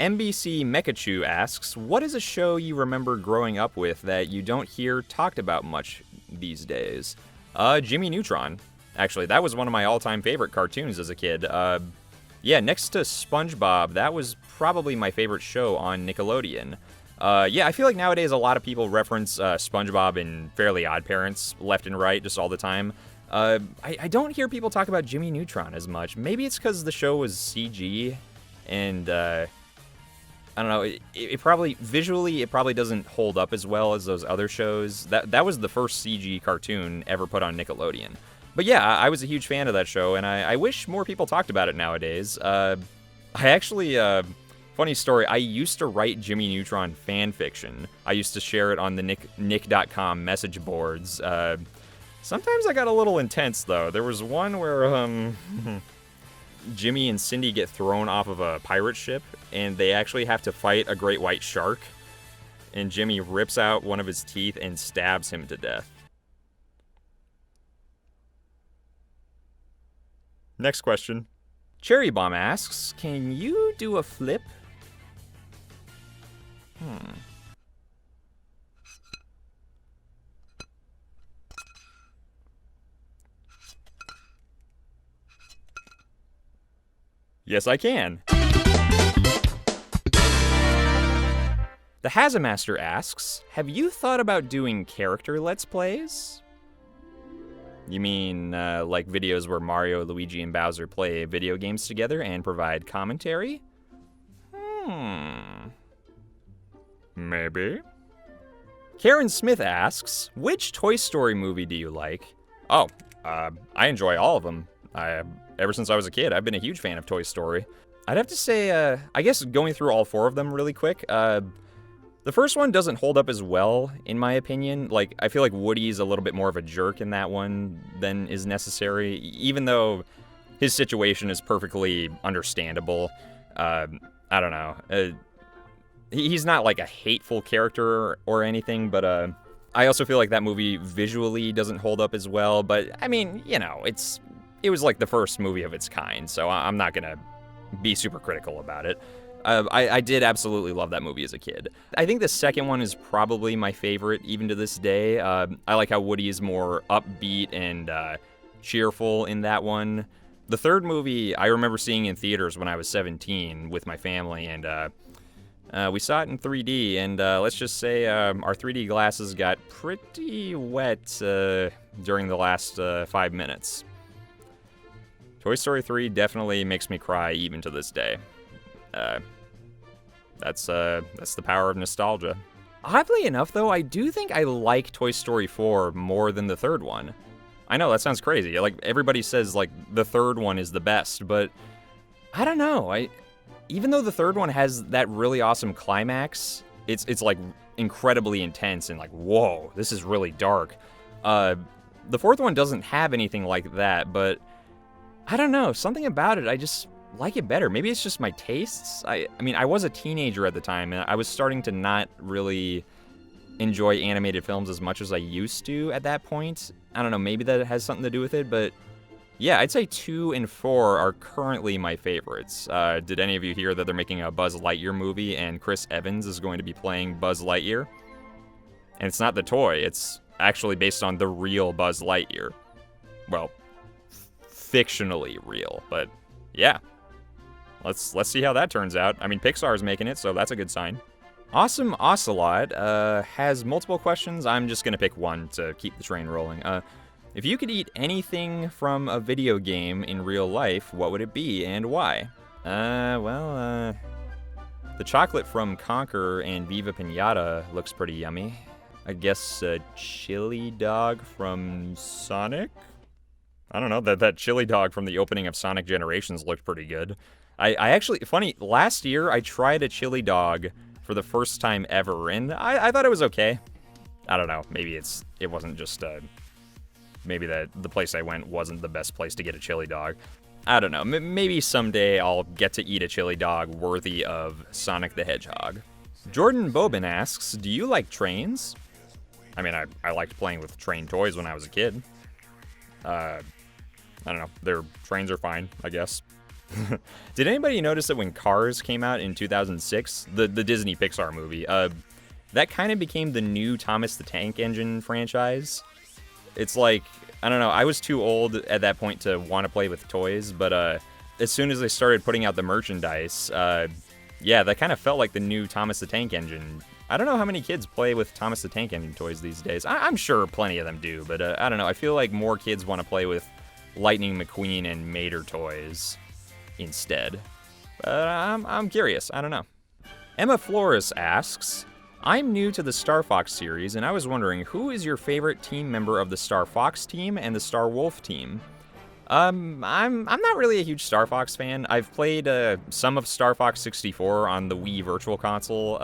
MBC Mekachu asks, what is a show you remember growing up with that you don't hear talked about much these days? Jimmy Neutron. Actually, that was one of my all-time favorite cartoons as a kid. Yeah, next to SpongeBob, that was probably my favorite show on Nickelodeon. Yeah, I feel like nowadays a lot of people reference SpongeBob and Fairly Odd Parents left and right just all the time. I don't hear people talk about Jimmy Neutron as much. Maybe it's because the show was CG, and I don't know. It probably visually it probably doesn't hold up as well as those other shows. That was the first CG cartoon ever put on Nickelodeon. But yeah, I was a huge fan of that show, and I wish more people talked about it nowadays. I actually, funny story, I used to write Jimmy Neutron fan fiction. I used to share it on the Nick.com message boards. Sometimes I got a little intense, though. There was one where Jimmy and Cindy get thrown off of a pirate ship, and they actually have to fight a great white shark, and Jimmy rips out one of his teeth and stabs him to death. Next question. Cherry Bomb asks, can you do a flip? Yes, I can. The Hazamaster asks, have you thought about doing character Let's Plays? You mean, like videos where Mario, Luigi, and Bowser play video games together and provide commentary? Maybe. Karen Smith asks, which Toy Story movie do you like? Oh, I enjoy all of them. Ever since I was a kid, I've been a huge fan of Toy Story. I'd have to say, I guess going through all four of them really quick, the first one doesn't hold up as well, in my opinion. Like, I feel like Woody's a little bit more of a jerk in that one than is necessary, even though his situation is perfectly understandable. I don't know. He's not like a hateful character or anything, but I also feel like that movie visually doesn't hold up as well. But, I mean, you know, it was like the first movie of its kind, so I'm not gonna be super critical about it. I did absolutely love that movie as a kid. I think the second one is probably my favorite, even to this day. I like how Woody is more upbeat and cheerful in that one. The third movie, I remember seeing in theaters when I was 17 with my family, and we saw it in 3D, and let's just say our 3D glasses got pretty wet during the last 5 minutes. Toy Story 3 definitely makes me cry even to this day. That's the power of nostalgia. Oddly enough, though, I do think I like Toy Story 4 more than the third one. I know, that sounds crazy. Like, everybody says, like, the third one is the best, but I don't know. Even though the third one has that really awesome climax, it's like, incredibly intense and like, whoa, this is really dark. The fourth one doesn't have anything like that, but I don't know. Something about it, I just like it better. Maybe it's just my tastes. I mean, I was a teenager at the time, and I was starting to not really enjoy animated films as much as I used to at that point. I don't know, maybe that has something to do with it, but yeah, I'd say 2 and 4 are currently my favorites. Did any of you hear that they're making a Buzz Lightyear movie, and Chris Evans is going to be playing Buzz Lightyear? And it's not the toy, it's actually based on the real Buzz Lightyear. Well, fictionally real, but yeah. Let's see how that turns out. I mean, Pixar's making it, so that's a good sign. Awesome Ocelot has multiple questions. I'm just gonna pick one to keep the train rolling. If you could eat anything from a video game in real life, what would it be and why? The chocolate from Conquer and Viva Pinata looks pretty yummy. I guess a chili dog from Sonic? I don't know, that chili dog from the opening of Sonic Generations looked pretty good. I actually, funny, last year I tried a chili dog for the first time ever, and I thought it was okay. I don't know, maybe it wasn't just, maybe the place I went wasn't the best place to get a chili dog. I don't know, maybe someday I'll get to eat a chili dog worthy of Sonic the Hedgehog. Jordan Bobin asks, do you like trains? I mean, I liked playing with train toys when I was a kid. I don't know, their trains are fine, I guess. Did anybody notice that when Cars came out in 2006, the Disney Pixar movie, that kind of became the new Thomas the Tank Engine franchise? It's like, I don't know, I was too old at that point to want to play with toys, but as soon as they started putting out the merchandise, yeah, that kind of felt like the new Thomas the Tank Engine. I don't know how many kids play with Thomas the Tank Engine toys these days. I'm sure plenty of them do, but I don't know. I feel like more kids want to play with Lightning McQueen and Mater toys instead. But I'm curious. I don't know. Emma Flores asks, I'm new to the Star Fox series, and I was wondering, who is your favorite team member of the Star Fox team and the Star Wolf team? I'm not really a huge Star Fox fan. I've played some of Star Fox 64 on the Wii Virtual Console.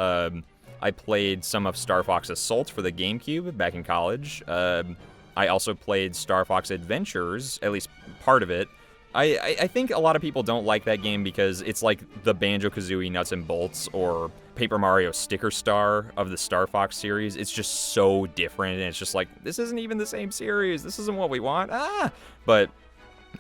I played some of Star Fox Assault for the GameCube back in college. I also played Star Fox Adventures, at least part of it. I think a lot of people don't like that game because it's like the Banjo-Kazooie Nuts and Bolts or Paper Mario Sticker Star of the Star Fox series. It's just so different, and it's just like, this isn't even the same series. This isn't what we want. But,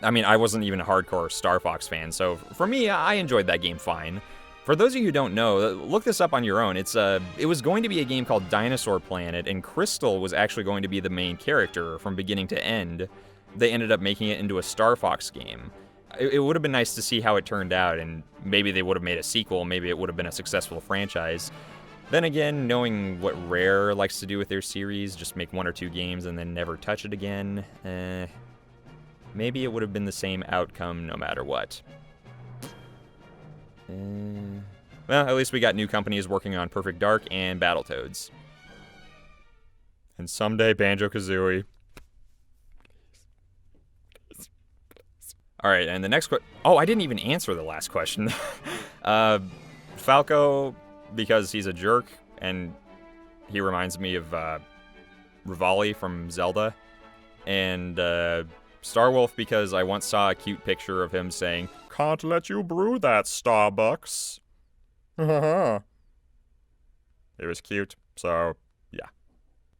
I mean, I wasn't even a hardcore Star Fox fan, so for me, I enjoyed that game fine. For those of you who don't know, look this up on your own. It was going to be a game called Dinosaur Planet, and Crystal was actually going to be the main character from beginning to end. They ended up making it into a Star Fox game. It would have been nice to see how it turned out, and maybe they would have made a sequel, maybe it would have been a successful franchise. Then again, knowing what Rare likes to do with their series, just make 1 or 2 games and then never touch it again, maybe it would have been the same outcome no matter what. Well, at least we got new companies working on Perfect Dark and Battletoads. And someday Banjo-Kazooie. Alright, and the next question... Oh, I didn't even answer the last question. Falco, because he's a jerk, and he reminds me of Rivali from Zelda. And Starwolf, because I once saw a cute picture of him saying, "Can't let you brew that, Starbucks." It was cute, so yeah.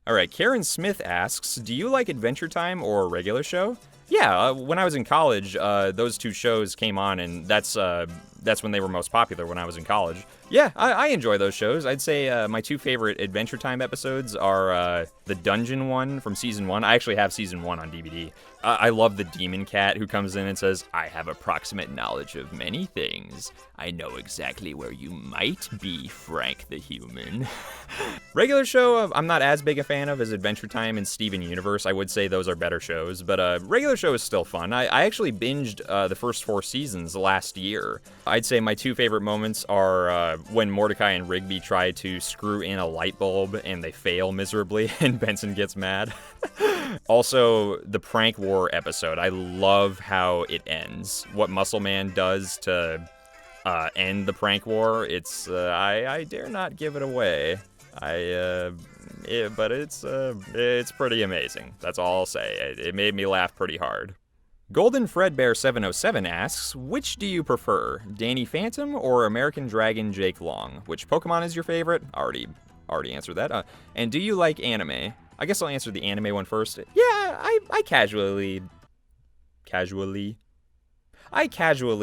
Alright, Karen Smith asks, do you like Adventure Time or a regular show? Yeah, when I was in college, those 2 shows came on, and that's when they were most popular, when I was in college. Yeah, I enjoy those shows. I'd say my 2 favorite Adventure Time episodes are the Dungeon one from Season 1. I actually have Season 1 on DVD. I love the Demon Cat who comes in and says, "I have approximate knowledge of many things. I know exactly where you might be, Frank the Human." Regular show, I'm not as big a fan of as Adventure Time and Steven Universe. I would say those are better shows, but regular show is still fun. I actually binged the first 4 seasons last year. I'd say my 2 favorite moments are when Mordecai and Rigby try to screw in a light bulb and they fail miserably and Benson gets mad. Also, the Prank War episode. I love how it ends. What Muscle Man does to end the Prank War. It's I dare not give it away. But it's pretty amazing. That's all I'll say. It made me laugh pretty hard. Golden Fredbear 707 asks, which do you prefer, Danny Phantom or American Dragon Jake Long? Which Pokemon is your favorite? Already answered that. And do you like anime? I guess I'll answer the anime one first. Yeah, I casually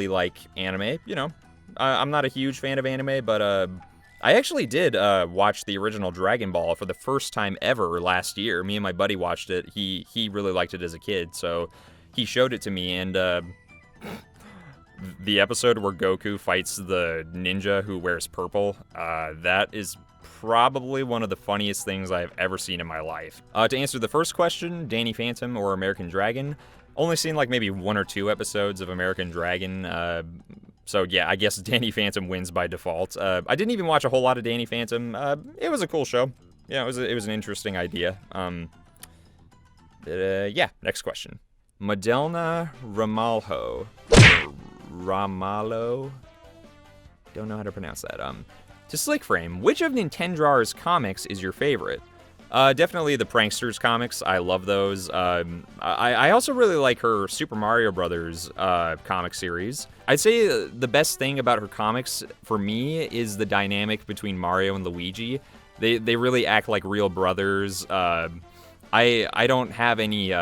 like anime, you know. I'm not a huge fan of anime, but I actually did watch the original Dragon Ball for the first time ever last year. Me and my buddy watched it. He really liked it as a kid, so he showed it to me, and the episode where Goku fights the ninja who wears purple, that is probably one of the funniest things I've ever seen in my life. To answer the first question, Danny Phantom or American Dragon, only seen like maybe 1 or 2 episodes of American Dragon, so yeah, I guess Danny Phantom wins by default. I didn't even watch a whole lot of Danny Phantom. It was a cool show. Yeah, it was an interesting idea. Yeah, next question. Madelna Ramalho. Ramalho? Don't know how to pronounce that. To Slickframe, which of Nintendrawar's comics is your favorite? Definitely the Pranksters comics. I love those. I also really like her Super Mario Brothers comic series. I'd say the best thing about her comics, for me, is the dynamic between Mario and Luigi. They really act like real brothers. I don't have any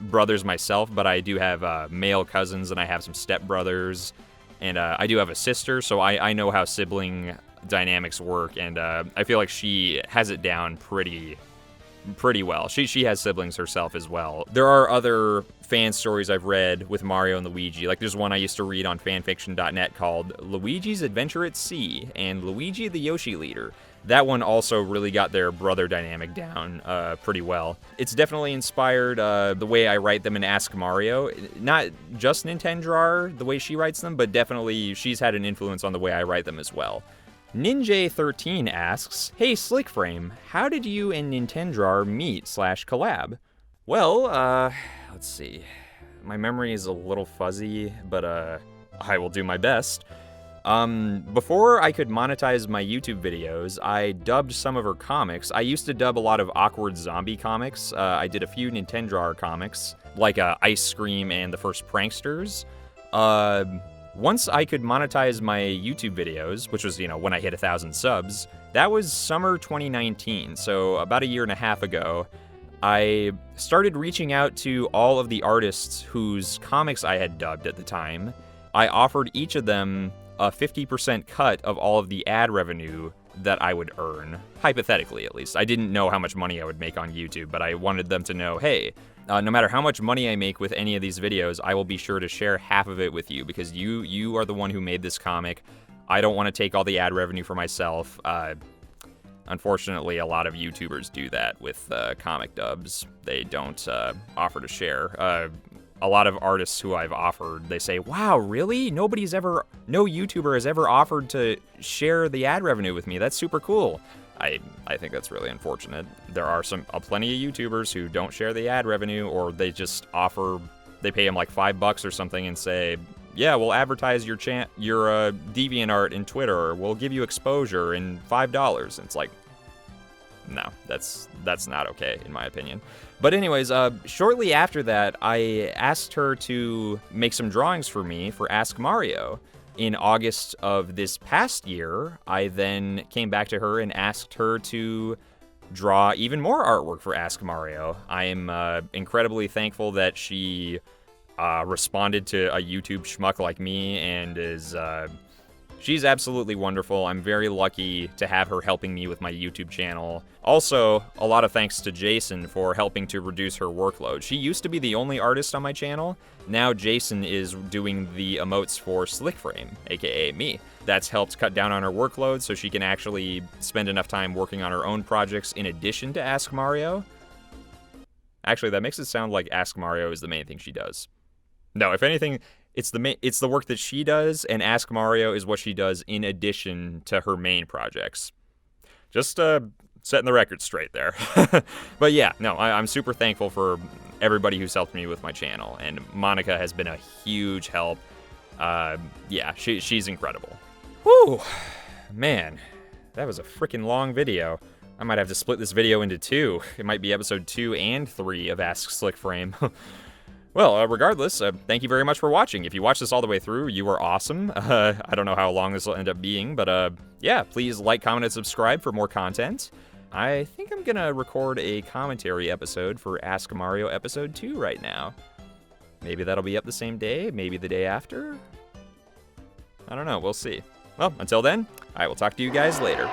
brothers myself, but I do have male cousins, and I have some stepbrothers. And I do have a sister, so I know how sibling dynamics work, and I feel like she has it down pretty well. She has siblings herself as well. There are other fan stories I've read with Mario and Luigi. Like, there's one I used to read on fanfiction.net called Luigi's Adventure at Sea and Luigi the Yoshi Leader. That one also really got their brother dynamic down pretty well. It's definitely inspired the way I write them in Ask Mario. Not just Nintendrawer, the way she writes them, but definitely she's had an influence on the way I write them as well. Ninja13 asks, "Hey Slickframe, how did you and Nintendrawer meet/collab?" Well, let's see. My memory is a little fuzzy, but I will do my best. Before I could monetize my YouTube videos, I dubbed some of her comics. I used to dub a lot of awkward zombie comics. I did a few Nintendrawer comics, like Ice Scream and The First Pranksters. Once I could monetize my YouTube videos, which was, when I hit 1,000 subs, that was summer 2019, so about a year and a half ago, I started reaching out to all of the artists whose comics I had dubbed at the time. I offered each of them a 50% cut of all of the ad revenue that I would earn, hypothetically at least. I didn't know how much money I would make on YouTube, but I wanted them to know, hey, no matter how much money I make with any of these videos, I will be sure to share half of it with you, because you are the one who made this comic. I don't want to take all the ad revenue for myself. Unfortunately, a lot of YouTubers do that with comic dubs. They don't offer to share. A lot of artists who I've offered, they say, wow, really? No YouTuber has ever offered to share the ad revenue with me. That's super cool. I think that's really unfortunate. There are plenty of YouTubers who don't share the ad revenue, or they just they pay them like $5 or something and say, yeah, we'll advertise your DeviantArt in Twitter, or we'll give you exposure in $5. And it's like, no, that's not okay, in my opinion. But anyways, shortly after that, I asked her to make some drawings for me for Ask Mario. In August of this past year, I then came back to her and asked her to draw even more artwork for Ask Mario. I am incredibly thankful that she responded to a YouTube schmuck like me, and she's absolutely wonderful. I'm very lucky to have her helping me with my YouTube channel. Also, a lot of thanks to Jason for helping to reduce her workload. She used to be the only artist on my channel. Now Jason is doing the emotes for Slickframe, aka me. That's helped cut down on her workload so she can actually spend enough time working on her own projects in addition to Ask Mario. Actually, that makes it sound like Ask Mario is the main thing she does. No, if anything, it's the work that she does, and Ask Mario is what she does in addition to her main projects. Just setting the record straight there. But yeah, no, I'm super thankful for everybody who's helped me with my channel, and Monica has been a huge help. Yeah, she's incredible. Whew, man, that was a freaking long video. I might have to split this video into two. It might be episode 2 and 3 of Ask Slickframe. Well, regardless, thank you very much for watching. If you watched this all the way through, you are awesome. I don't know how long this will end up being, but yeah, please like, comment, and subscribe for more content. I think I'm gonna record a commentary episode for Ask Mario episode 2 right now. Maybe that'll be up the same day, maybe the day after? I don't know, we'll see. Well, until then, I will talk to you guys later.